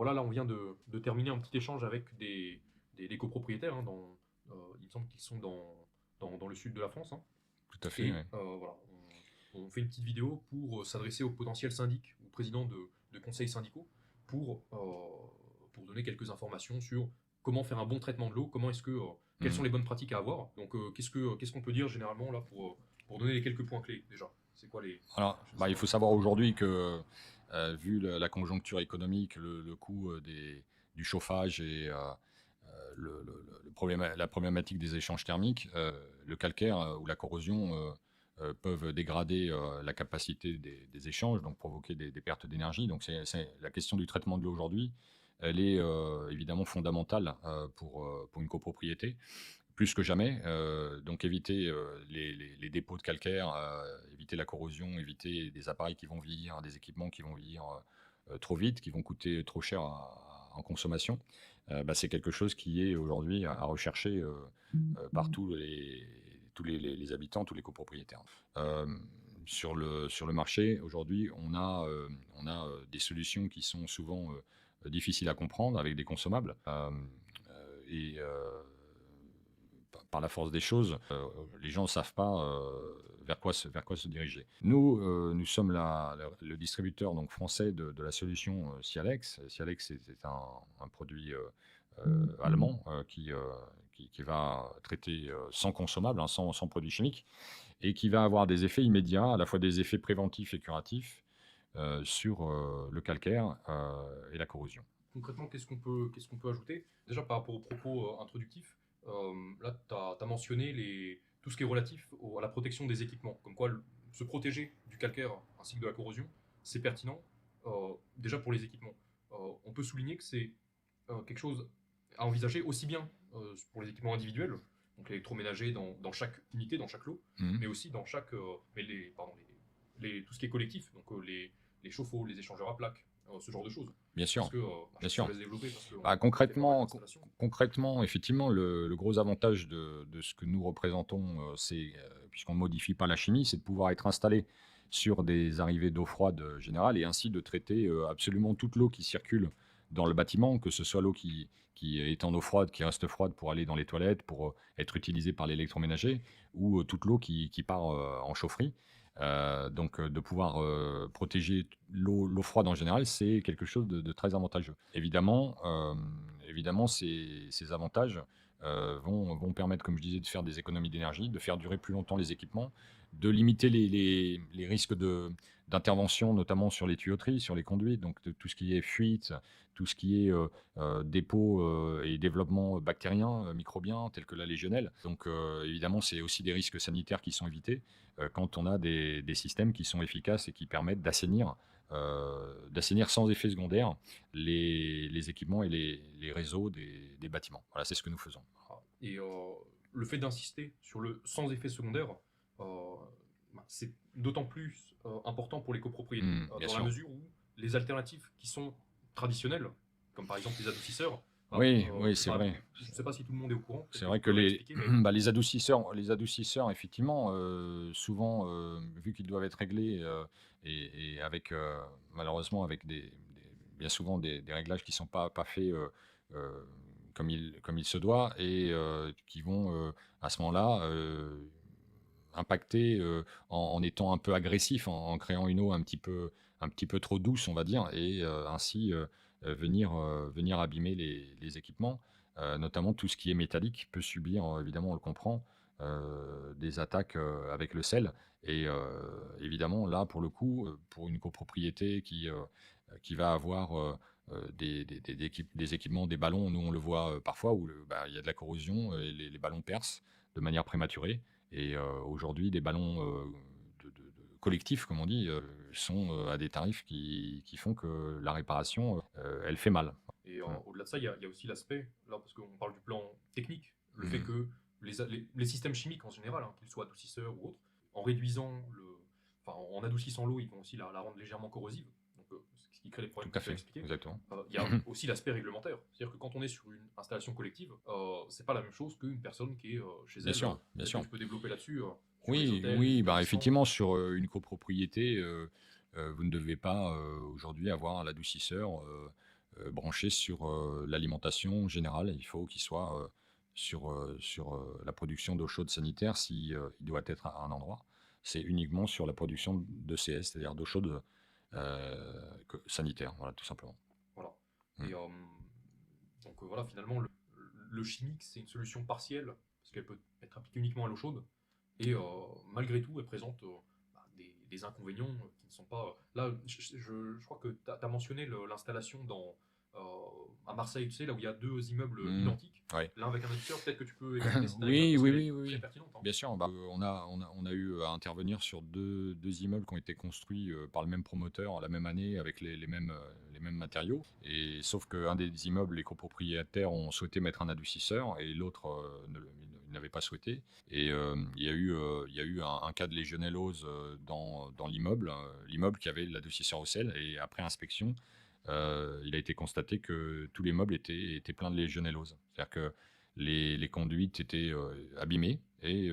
Alors là, on vient de terminer un petit échange avec des copropriétaires, hein, il me semble qu'ils sont dans le sud de la France, hein. Tout à fait, Et ouais. voilà, on fait une petite vidéo pour s'adresser aux potentiels syndics ou présidents de conseils syndicaux pour donner quelques informations sur comment faire un bon traitement de l'eau, quelles sont Mm. les bonnes pratiques à avoir. Donc, qu'est-ce qu'on peut dire généralement là pour donner les quelques points clés déjà? C'est quoi Alors, les choses il faut savoir aujourd'hui que, vu la conjoncture économique, le coût du chauffage et la problématique des échanges thermiques, le calcaire ou la corrosion peuvent dégrader la capacité des échanges, donc provoquer des pertes d'énergie. Donc, la question du traitement de l'eau aujourd'hui, elle est évidemment fondamentale pour une copropriété. Plus que jamais, donc éviter les dépôts de calcaire, éviter la corrosion, éviter des appareils qui vont vieillir, des équipements qui vont vieillir trop vite, qui vont coûter trop cher en consommation. C'est quelque chose qui est aujourd'hui à rechercher par tous les habitants, tous les copropriétaires. Euh, sur le marché, aujourd'hui, on a des solutions qui sont souvent difficiles à comprendre avec des consommables. Et par la force des choses, les gens ne savent pas vers quoi se diriger. Nous sommes le distributeur donc, français de la solution Sialex. Sialex, c'est un produit allemand qui va traiter sans consommable, hein, sans produits chimiques, et qui va avoir des effets immédiats, à la fois des effets préventifs et curatifs sur le calcaire et la corrosion. Concrètement, qu'est-ce qu'on peut ajouter? Déjà, par rapport aux propos introductifs, là, tu as mentionné tout ce qui est relatif à la protection des équipements. Comme quoi, se protéger du calcaire ainsi que de la corrosion, c'est pertinent, déjà pour les équipements. On peut souligner que c'est quelque chose à envisager aussi bien pour les équipements individuels, donc l'électroménager dans chaque unité, dans chaque lot, Mhm. mais aussi dans chaque. Mais pardon, tout ce qui est collectif, donc les chauffe-eau, les échangeurs à plaques, ce genre de choses. Bien Est-ce sûr, que bien je te sûr. laisse développer parce qu'on fait pas mal Concrètement, d'installations. concrètement, effectivement, le gros avantage de ce que nous représentons, puisqu'on ne modifie pas la chimie, c'est de pouvoir être installé sur des arrivées d'eau froide générale et ainsi de traiter absolument toute l'eau qui circule dans le bâtiment, que ce soit l'eau qui est en eau froide, qui reste froide pour aller dans les toilettes, pour être utilisée par l'électroménager, ou toute l'eau qui part en chaufferie. Donc, de pouvoir protéger l'eau froide en général, c'est quelque chose de très avantageux. Évidemment, ces avantages vont permettre, comme je disais, de faire des économies d'énergie, de faire durer plus longtemps les équipements, de limiter les risques d'intervention, notamment sur les tuyauteries, sur les conduites, donc de tout ce qui est fuite, tout ce qui est dépôt et développement bactérien, microbien, tel que la légionnelle. Donc, évidemment, c'est aussi des risques sanitaires qui sont évités quand on a des systèmes qui sont efficaces et qui permettent d'assainir sans effet secondaire les équipements et les réseaux des bâtiments. Voilà, c'est ce que nous faisons. Et le fait d'insister sur le sans effet secondaire, euh, c'est d'autant plus important pour les copropriétés, Bien dans la sûr. mesure où les alternatives qui sont traditionnelles, comme par exemple les adoucisseurs, Oui, oui, c'est vrai. je ne sais pas si tout le monde est au courant, peut-être C'est que tu vrai que peux réexpliquer, mais les adoucisseurs, effectivement, souvent, vu qu'ils doivent être réglés et avec, malheureusement, avec bien souvent des réglages qui ne sont pas faits euh, comme il se doit et qui vont, à ce moment-là, impacter en étant un peu agressif, en créant une eau un petit peu trop douce, on va dire, et ainsi venir abîmer les équipements. Notamment tout ce qui est métallique peut subir, évidemment, on le comprend, des attaques avec le sel. Et évidemment, là, pour le coup, pour une copropriété qui va avoir des équipements, des ballons, nous on le voit parfois où il y a de la corrosion et les ballons percent de manière prématurée. Et aujourd'hui, des ballons collectifs, comme on dit, sont à des tarifs qui font que la réparation, elle fait mal. et Mm. au-delà de ça, il y a aussi l'aspect, là, parce qu'on parle du plan technique, le fait Mm. que les systèmes chimiques en général, hein, qu'ils soient adoucisseurs ou autres, en réduisant en adoucissant l'eau, ils vont aussi la rendre légèrement corrosive, donc ce qui crée les Tout problèmes que à tu as fait, expliqués. exactement. Il y a aussi l'aspect réglementaire, c'est-à-dire que quand on est sur une installation collective, c'est pas la même chose qu'une personne qui est chez Bien elle. sûr, bien Peut-être que sûr. tu peux développer là-dessus, sur les Oui, hôtels, oui, les établissements. effectivement, sur une copropriété, vous ne devez pas aujourd'hui avoir l'adoucisseur branché sur l'alimentation générale. Il faut qu'il soit sur la production d'eau chaude sanitaire si il doit être à un endroit. C'est uniquement sur la production de CS, c'est-à-dire d'eau chaude sanitaire, voilà, tout simplement. Voilà. Mm. Et donc voilà, finalement, le chimique, c'est une solution partielle, parce qu'elle peut être appliquée uniquement à l'eau chaude, et malgré tout, elle présente des inconvénients qui ne sont pas. Là, je crois que tu as mentionné l'installation à Marseille, tu sais, là où il y a deux immeubles identiques, Ouais. l'un avec un auditeur. Peut-être que tu peux expliquer cette anecdote Oui, parce oui, qu'elle oui, est oui, très oui. pertinente. Hein. Bien sûr. Bah, on a eu à intervenir sur deux immeubles qui ont été construits par le même promoteur la même année avec les mêmes matériaux. Et sauf qu'un des immeubles, les copropriétaires ont souhaité mettre un adoucisseur et l'autre il n'avait pas souhaité. Et il y a eu un cas de légionellose dans l'immeuble qui avait l'adoucisseur au sel. Et après inspection, il a été constaté que tous les meubles étaient pleins de légionellose. C'est-à-dire que les conduites étaient abîmées et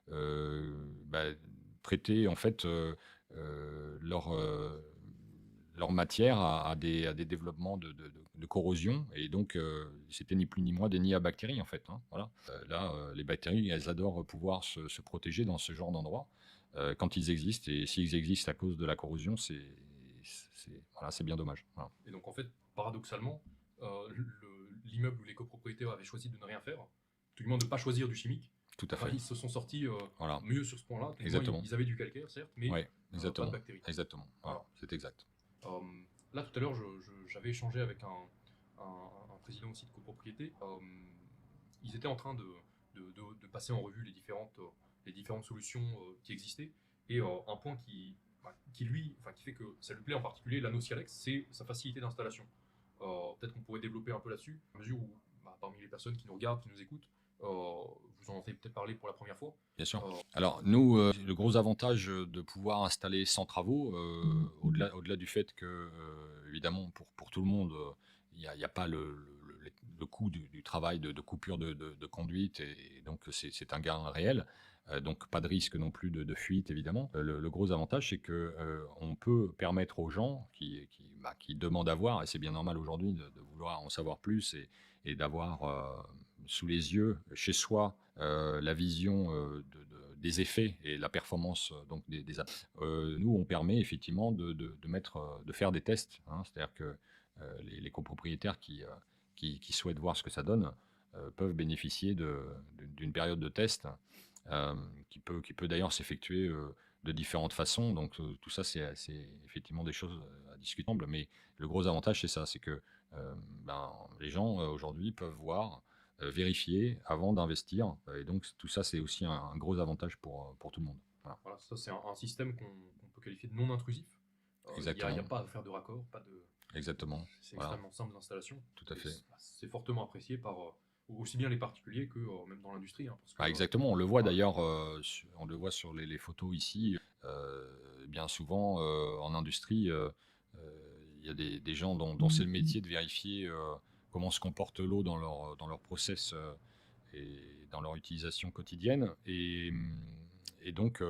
bah, traitaient en fait leur matière à des développements de corrosion. Et donc, c'était ni plus ni moins des nids à bactéries, en fait. Hein, voilà. Là, les bactéries, elles adorent pouvoir se protéger dans ce genre d'endroit quand ils existent. Et s'ils existent à cause de la corrosion, voilà, c'est bien dommage. Voilà. Et donc, en fait, paradoxalement, l'immeuble où les copropriétaires avaient choisi de ne rien faire, tout du moins de ne pas choisir du chimique, Tout à fait. ils se sont sortis Voilà. mieux sur ce point-là. Exactement. Ils avaient du calcaire, certes, mais ouais, pas de bactéries. Exactement. Voilà. C'est exact. Là, tout à l'heure, j'avais échangé avec un président aussi de copropriété. Ils étaient en train de passer en revue les différentes solutions qui existaient. Et un point qui fait que ça lui plaît en particulier, l'anneau Sialex, c'est sa facilité d'installation. Peut-être qu'on pourrait développer un peu là-dessus, à mesure où, parmi les personnes qui nous regardent, qui nous écoutent, vous en avez peut-être parlé pour la première fois. Bien sûr. Alors nous, le gros avantage de pouvoir installer sans travaux, au-delà du fait que, évidemment, pour tout le monde, il n'y a pas le coût du travail de coupure de conduite, et donc c'est un gain réel. Donc pas de risque non plus de fuite, évidemment. Le gros avantage, c'est que on peut permettre aux gens qui demandent à voir, et c'est bien normal aujourd'hui de vouloir en savoir plus et d'avoir sous les yeux, chez soi, la vision des effets et la performance donc des nous, on permet effectivement de faire des tests. Hein, c'est-à-dire que les copropriétaires qui souhaitent voir ce que ça donne peuvent bénéficier d'une période de test qui peut d'ailleurs s'effectuer de différentes façons. Donc tout ça, c'est effectivement des choses à discuter. Mais le gros avantage, c'est ça, c'est que les gens aujourd'hui peuvent voir, vérifier avant d'investir. Et donc tout ça, c'est aussi un gros avantage pour tout le monde. Voilà. Voilà, ça c'est un système qu'on peut qualifier de non intrusif. Il n'y a pas à faire de raccord, pas de. Exactement. C'est extrêmement simple d'installation. Tout à fait. C'est fortement apprécié par aussi bien les particuliers que même dans l'industrie. Hein, exactement, on le voit d'ailleurs, on le voit sur les photos ici. Bien souvent, en industrie, il y a des gens dont c'est le métier de vérifier comment se comporte l'eau dans leur process et dans leur utilisation quotidienne. Et donc,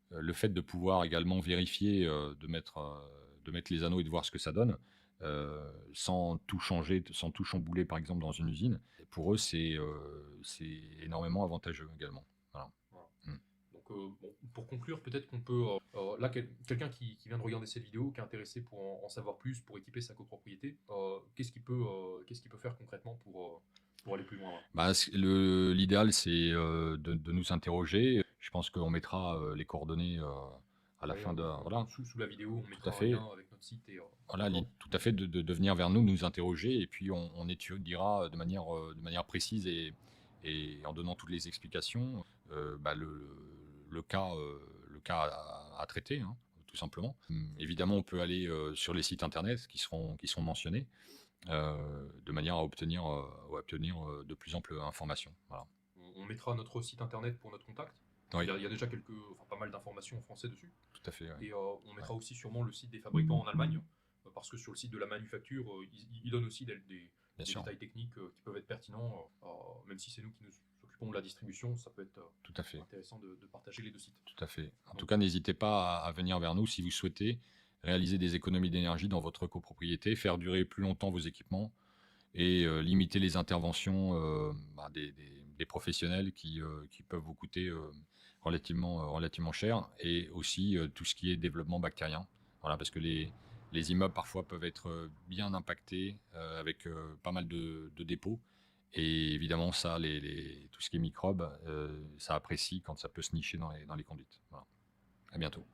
le fait de pouvoir également vérifier, de mettre les anneaux et de voir ce que ça donne, sans tout changer, sans tout chambouler, par exemple, dans une usine, pour eux, c'est énormément avantageux également. Voilà. Donc, pour conclure, peut-être qu'on peut. Là, quelqu'un qui vient de regarder cette vidéo, qui est intéressé pour en savoir plus, pour équiper sa copropriété, qu'est-ce qu'il peut faire concrètement pour aller plus loin? L'idéal, c'est de nous interroger. Je pense qu'on mettra les coordonnées à la fin de. Voilà. Sous la vidéo, on mettra un lien avec notre site. Voilà, tout à fait, de venir vers nous, nous interroger, et puis on étudiera de manière précise et en donnant toutes les explications le cas à traiter, hein, tout simplement. Évidemment, on peut aller sur les sites internet qui seront mentionnés de manière à obtenir de plus amples informations. Voilà. On mettra notre site internet pour notre contact. Oui. Il y a déjà pas mal d'informations en français dessus. Tout à fait. Ouais. Et on mettra aussi sûrement le site des fabricants en Allemagne, parce que sur le site de la manufacture, ils donnent aussi des détails techniques qui peuvent être pertinents, même si c'est nous qui nous occupons de la distribution, ça peut être tout à fait intéressant de partager les deux sites. Tout à fait. En tout cas, n'hésitez pas à venir vers nous si vous souhaitez réaliser des économies d'énergie dans votre copropriété, faire durer plus longtemps vos équipements et limiter les interventions des professionnels qui peuvent vous coûter relativement cher, et aussi tout ce qui est développement bactérien. Voilà, parce que les immeubles parfois peuvent être bien impactés avec pas mal de dépôts. Et évidemment, ça, tout ce qui est microbes, ça apprécie quand ça peut se nicher dans les conduites. Voilà. À bientôt.